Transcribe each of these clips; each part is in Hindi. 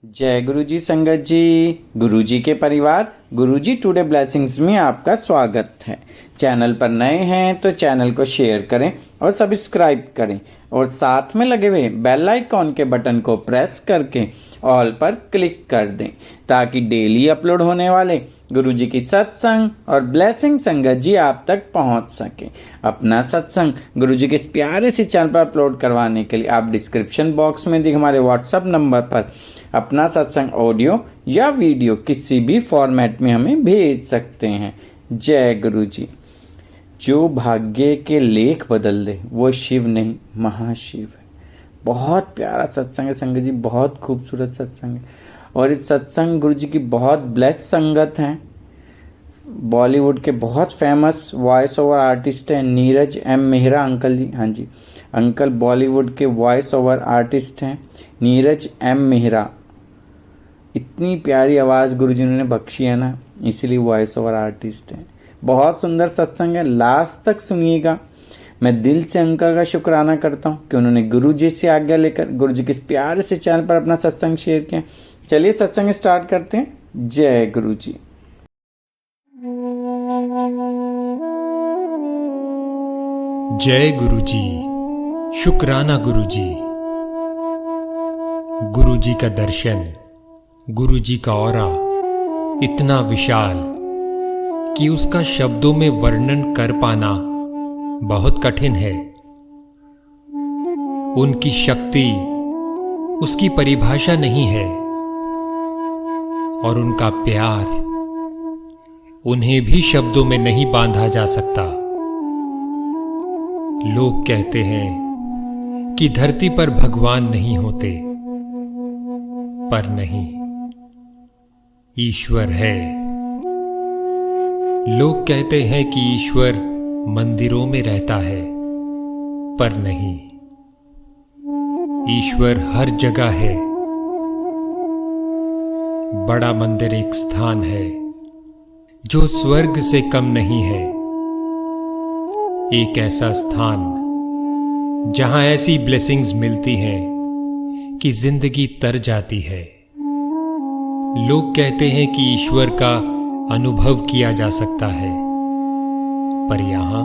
जय गुरु जी संगत जी। गुरु जी के परिवार गुरु जी टुडे ब्लेसिंग्स में आपका स्वागत है। चैनल पर नए हैं तो चैनल को शेयर करें और सब्सक्राइब करें और साथ में लगे हुए बेल आइकॉन के बटन को प्रेस करके ऑल पर क्लिक कर दें ताकि डेली अपलोड होने वाले गुरु जी की सत्संग और ब्लेसिंग संगत जी आप तक पहुंच सके। अपना सत्संग गुरु जी के इस प्यारे से चैनल पर अपलोड करवाने के लिए आप डिस्क्रिप्शन बॉक्स में दिए हमारे व्हाट्सएप नंबर पर अपना सत्संग ऑडियो या वीडियो किसी भी फॉर्मेट में हमें भेज सकते हैं। जय गुरु जी। जो भाग्य के लेख बदल दे वो शिव नहीं महाशिव है। बहुत प्यारा सत्संग है संगत जी, बहुत खूबसूरत सत्संग है और इस सत्संग गुरु जी की बहुत ब्लेस संगत है। बॉलीवुड के बहुत फेमस वॉइस ओवर आर्टिस्ट हैं नीरज एम मेहरा अंकल जी। हाँ जी अंकल बॉलीवुड के वॉइस ओवर आर्टिस्ट हैं नीरज एम मेहरा। इतनी प्यारी आवाज़ गुरु जी ने बख्शी है ना, इसीलिए वॉइस ओवर आर्टिस्ट हैं। बहुत सुंदर सत्संग है, लास्ट तक सुनिएगा। मैं दिल से अंकल का शुक्राना करता हूँ कि उन्होंने गुरु जी से आज्ञा लेकर गुरु जी के इस प्यारे से चैनल पर अपना सत्संग शेयर किया। चलिए सत्संग स्टार्ट करते हैं। जय गुरु जी। जय गुरु जी। शुक्राना गुरु जी। गुरु जी का दर्शन, गुरु जी का ऑरा इतना विशाल कि उसका शब्दों में वर्णन कर पाना बहुत कठिन है। उनकी शक्ति उसकी परिभाषा नहीं है और उनका प्यार उन्हें भी शब्दों में नहीं बांधा जा सकता। लोग कहते हैं कि धरती पर भगवान नहीं होते, पर नहीं, ईश्वर है। लोग कहते हैं कि ईश्वर मंदिरों में रहता है, पर नहीं, ईश्वर हर जगह है। बड़ा मंदिर एक स्थान है जो स्वर्ग से कम नहीं है। एक ऐसा स्थान जहां ऐसी ब्लेसिंग्स मिलती हैं कि जिंदगी तर जाती है। लोग कहते हैं कि ईश्वर का अनुभव किया जा सकता है, पर यहां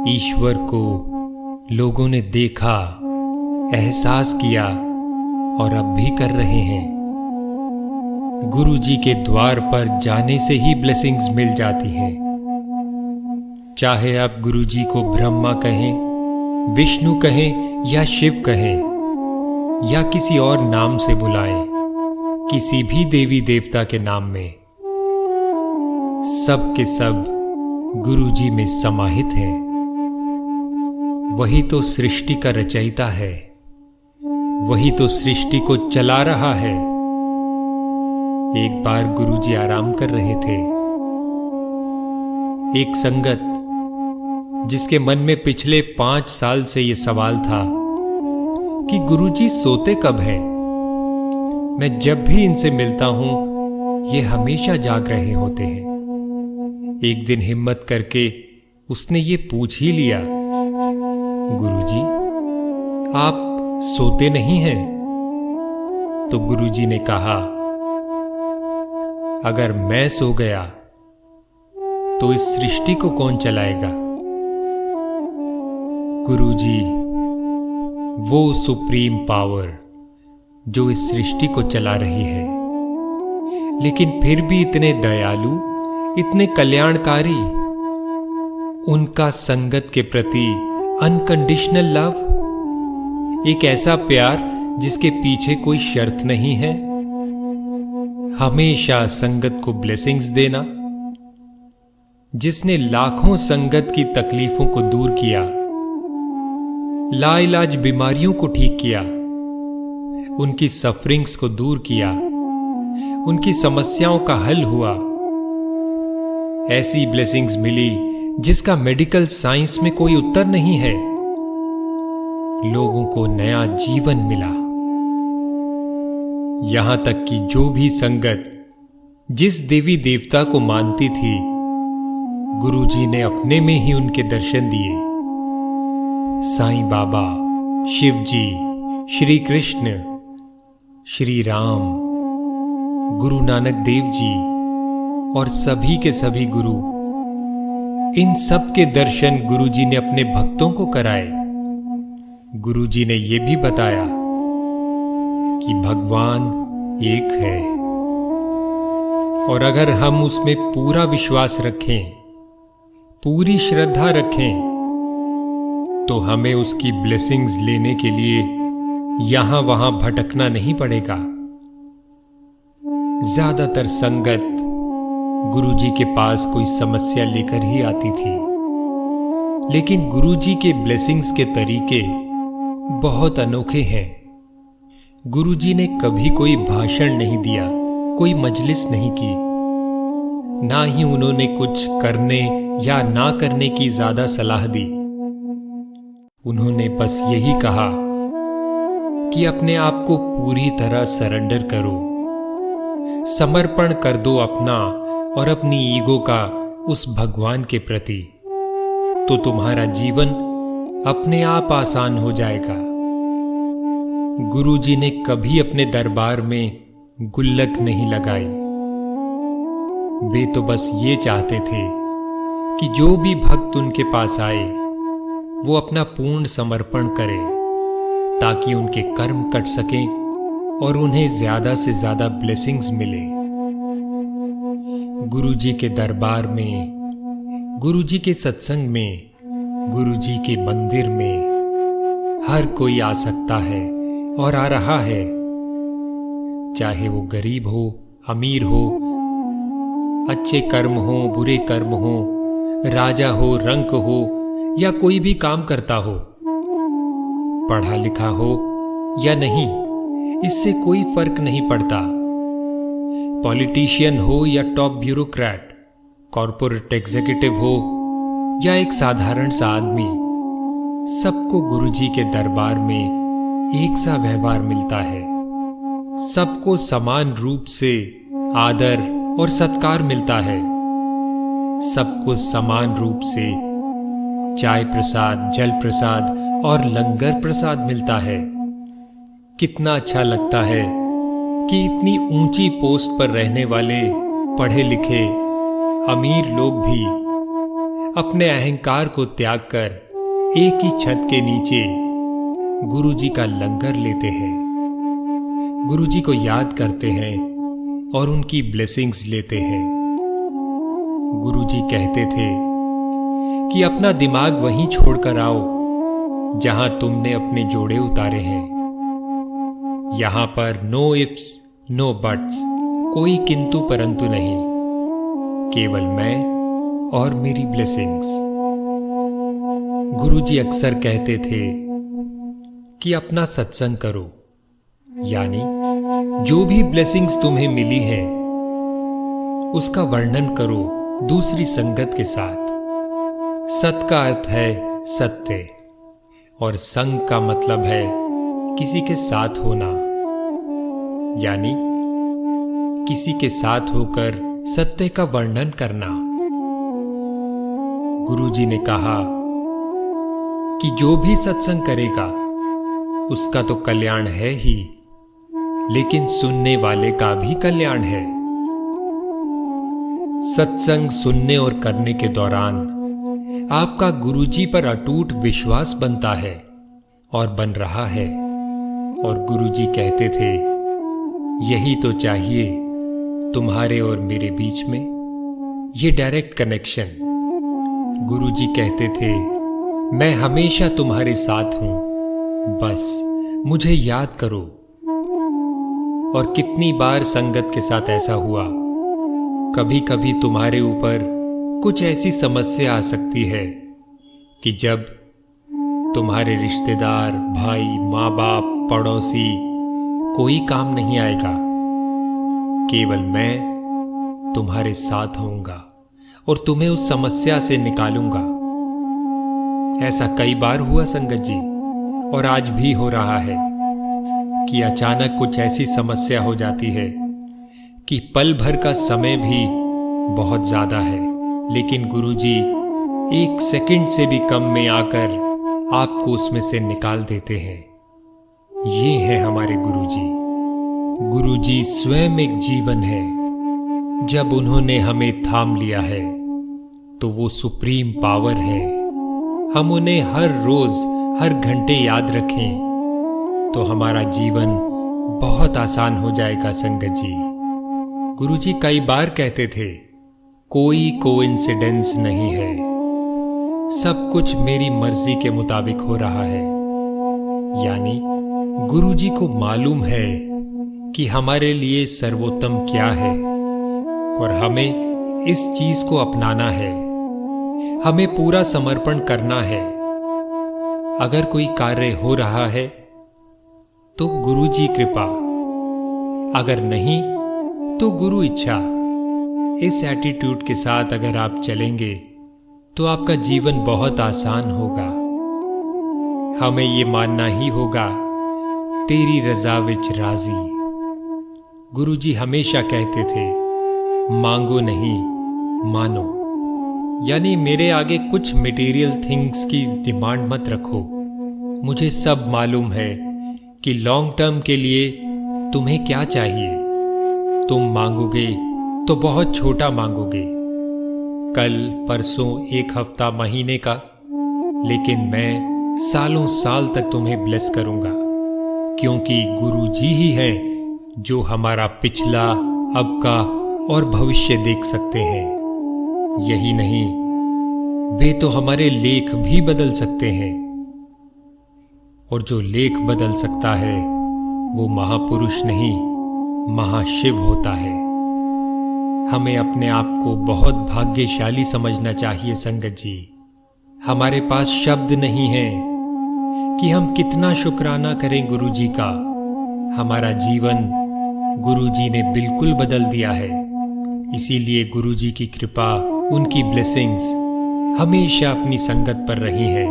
ईश्वर को लोगों ने देखा, एहसास किया और अब भी कर रहे हैं। गुरु जी के द्वार पर जाने से ही ब्लेसिंग्स मिल जाती हैं। चाहे आप गुरु जी को ब्रह्मा कहें, विष्णु कहें या शिव कहें या किसी और नाम से बुलाएं, किसी भी देवी देवता के नाम में, सब के सब गुरु जी में समाहित हैं। वही तो सृष्टि का रचयिता है, वही तो सृष्टि को चला रहा है। एक बार गुरु जी आराम कर रहे थे। एक संगत जिसके मन में पिछले 5 साल से यह सवाल था कि गुरुजी सोते कब हैं? मैं जब भी इनसे मिलता हूं ये हमेशा जाग रहे होते हैं। एक दिन हिम्मत करके उसने ये पूछ ही लिया, गुरुजी आप सोते नहीं हैं? तो गुरुजी ने कहा, अगर मैं सो गया तो इस सृष्टि को कौन चलाएगा? गुरुजी वो सुप्रीम पावर जो इस सृष्टि को चला रही है, लेकिन फिर भी इतने दयालु, इतने कल्याणकारी। उनका संगत के प्रति अनकंडीशनल लव, एक ऐसा प्यार जिसके पीछे कोई शर्त नहीं है। हमेशा संगत को ब्लेसिंग्स देना, जिसने लाखों संगत की तकलीफों को दूर किया, लाइलाज बीमारियों को ठीक किया, उनकी सफरिंग्स को दूर किया, उनकी समस्याओं का हल हुआ। ऐसी ब्लेसिंग्स मिली जिसका मेडिकल साइंस में कोई उत्तर नहीं है। लोगों को नया जीवन मिला। यहां तक कि जो भी संगत जिस देवी देवता को मानती थी, गुरुजी ने अपने में ही उनके दर्शन दिए। साईं बाबा, शिव जी, श्री कृष्ण, श्री राम, गुरु नानक देव जी और सभी के सभी गुरु, इन सब के दर्शन गुरुजी ने अपने भक्तों को कराए। गुरुजी ने यह भी बताया कि भगवान एक है और अगर हम उसमें पूरा विश्वास रखें, पूरी श्रद्धा रखें, तो हमें उसकी ब्लेसिंग्स लेने के लिए यहां वहां भटकना नहीं पड़ेगा। ज्यादातर संगत गुरुजी के पास कोई समस्या लेकर ही आती थी, लेकिन गुरुजी के ब्लेसिंग्स के तरीके बहुत अनोखे हैं। गुरुजी ने कभी कोई भाषण नहीं दिया, कोई मजलिस नहीं की, ना ही उन्होंने कुछ करने या ना करने की ज्यादा सलाह दी। उन्होंने बस यही कहा कि अपने आप को पूरी तरह सरेंडर करो, समर्पण कर दो अपना और अपनी ईगो का उस भगवान के प्रति, तो तुम्हारा जीवन अपने आप आसान हो जाएगा। गुरुजी ने कभी अपने दरबार में गुल्लक नहीं लगाई। वे तो बस ये चाहते थे कि जो भी भक्त उनके पास आए वो अपना पूर्ण समर्पण करे, ताकि उनके कर्म कट सकें और उन्हें ज्यादा से ज्यादा ब्लेसिंग्स मिले। गुरुजी के दरबार में, गुरुजी के सत्संग में, गुरुजी के मंदिर में हर कोई आ सकता है और आ रहा है, चाहे वो गरीब हो, अमीर हो, अच्छे कर्म हो, बुरे कर्म हो, राजा हो, रंक हो या कोई भी काम करता हो, पढ़ा लिखा हो या नहीं, इससे कोई फर्क नहीं पड़ता। पॉलिटिशियन हो या टॉप ब्यूरोक्रेट, कॉर्पोरेट एग्जीक्यूटिव हो या एक साधारण सा आदमी, सबको गुरुजी के दरबार में एक सा व्यवहार मिलता है। सबको समान रूप से आदर और सत्कार मिलता है। सबको समान रूप से चाय प्रसाद, जल प्रसाद और लंगर प्रसाद मिलता है। कितना अच्छा लगता है कि इतनी ऊंची पोस्ट पर रहने वाले पढ़े लिखे अमीर लोग भी अपने अहंकार को त्याग कर एक ही छत के नीचे गुरुजी का लंगर लेते हैं, गुरुजी को याद करते हैं और उनकी ब्लेसिंग्स लेते हैं। गुरुजी कहते थे कि अपना दिमाग वहीं छोड़कर आओ जहां तुमने अपने जोड़े उतारे हैं। यहां पर नो इफ्स, नो बट्स, कोई किंतु परंतु नहीं, केवल मैं और मेरी ब्लेसिंग्स। गुरुजी अक्सर कहते थे कि अपना सत्संग करो, यानी जो भी ब्लेसिंग्स तुम्हें मिली हैं उसका वर्णन करो दूसरी संगत के साथ। सत का अर्थ है सत्य और संग का मतलब है किसी के साथ होना, यानी किसी के साथ होकर सत्य का वर्णन करना। गुरुजी ने कहा कि जो भी सत्संग करेगा उसका तो कल्याण है ही, लेकिन सुनने वाले का भी कल्याण है। सत्संग सुनने और करने के दौरान आपका गुरुजी पर अटूट विश्वास बनता है और बन रहा है। और गुरुजी कहते थे, यही तो चाहिए तुम्हारे और मेरे बीच में, ये डायरेक्ट कनेक्शन। गुरुजी कहते थे, मैं हमेशा तुम्हारे साथ हूं, बस मुझे याद करो। और कितनी बार संगत के साथ ऐसा हुआ, कभी कभी तुम्हारे ऊपर कुछ ऐसी समस्या आ सकती है कि जब तुम्हारे रिश्तेदार, भाई, माँ बाप, पड़ोसी, कोई काम नहीं आएगा, केवल मैं तुम्हारे साथ होऊंगा और तुम्हें उस समस्या से निकालूंगा। ऐसा कई बार हुआ संगत जी, और आज भी हो रहा है कि अचानक कुछ ऐसी समस्या हो जाती है कि पल भर का समय भी बहुत ज्यादा है, लेकिन गुरुजी 1 सेकंड से भी कम में आकर आपको उसमें से निकाल देते हैं। ये हैं हमारे गुरुजी। गुरुजी स्वयं एक जीवन है। जब उन्होंने हमें थाम लिया है तो वो सुप्रीम पावर है। हम उन्हें हर रोज हर घंटे याद रखें तो हमारा जीवन बहुत आसान हो जाएगा संगत जी। गुरुजी कई बार कहते थे, कोई कोइंसिडेंस नहीं है, सब कुछ मेरी मर्जी के मुताबिक हो रहा है। यानी गुरुजी को मालूम है कि हमारे लिए सर्वोत्तम क्या है और हमें इस चीज को अपनाना है, हमें पूरा समर्पण करना है। अगर कोई कार्य हो रहा है तो गुरुजी कृपा, अगर नहीं तो गुरु इच्छा। इस एटीट्यूड के साथ अगर आप चलेंगे तो आपका जीवन बहुत आसान होगा। हमें ये मानना ही होगा, तेरी रजा विच राजी। गुरुजी हमेशा कहते थे, मांगो नहीं मानो। यानी मेरे आगे कुछ मटेरियल थिंग्स की डिमांड मत रखो। मुझे सब मालूम है कि लॉन्ग टर्म के लिए तुम्हें क्या चाहिए। तुम मांगोगे तो बहुत छोटा मांगोगे, कल परसों एक हफ्ता महीने का, लेकिन मैं सालों साल तक तुम्हें ब्लेस करूंगा, क्योंकि गुरु जी ही हैं जो हमारा पिछला, अब का और भविष्य देख सकते हैं। यही नहीं, वे तो हमारे लेख भी बदल सकते हैं, और जो लेख बदल सकता है वो महापुरुष नहीं, महाशिव होता है। हमें अपने आप को बहुत भाग्यशाली समझना चाहिए संगत जी। हमारे पास शब्द नहीं है कि हम कितना शुक्राना करें गुरुजी का। हमारा जीवन गुरुजी ने बिल्कुल बदल दिया है। इसीलिए गुरुजी की कृपा, उनकी ब्लेसिंग्स हमेशा अपनी संगत पर रही हैं।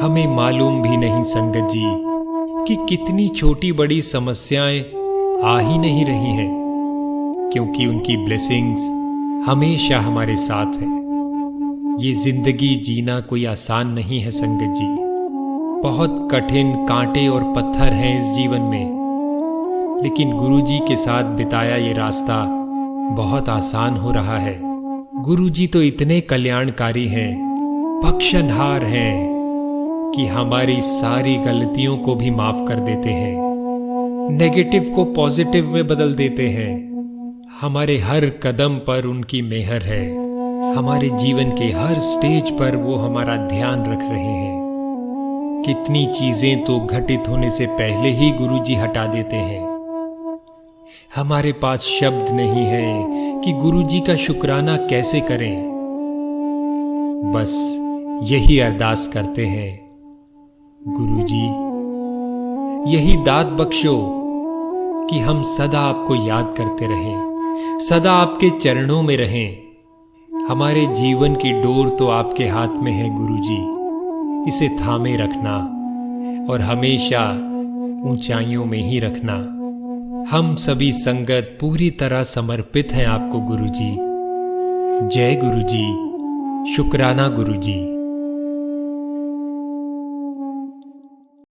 हमें मालूम भी नहीं संगत जी कि कितनी छोटी बड़ी समस्याएं आ ही नहीं रही हैं, क्योंकि उनकी ब्लेसिंग्स हमेशा हमारे साथ है। ये जिंदगी जीना कोई आसान नहीं है संगत जी। बहुत कठिन कांटे और पत्थर हैं इस जीवन में, लेकिन गुरुजी के साथ बिताया ये रास्ता बहुत आसान हो रहा है। गुरुजी तो इतने कल्याणकारी हैं, बख्शनहार हैं कि हमारी सारी गलतियों को भी माफ कर देते हैं, नेगेटिव को पॉजिटिव में बदल देते हैं। हमारे हर कदम पर उनकी मेहर है। हमारे जीवन के हर स्टेज पर वो हमारा ध्यान रख रहे हैं। कितनी चीजें तो घटित होने से पहले ही गुरुजी हटा देते हैं। हमारे पास शब्द नहीं है कि गुरुजी का शुक्राना कैसे करें। बस यही अरदास करते हैं, गुरुजी यही दात बख्शो कि हम सदा आपको याद करते रहें, सदा आपके चरणों में रहें। हमारे जीवन की डोर तो आपके हाथ में है गुरुजी, इसे थामे रखना और हमेशा ऊंचाइयों में ही रखना। हम सभी संगत पूरी तरह समर्पित हैं आपको गुरुजी। जय गुरुजी, शुक्राना गुरुजी।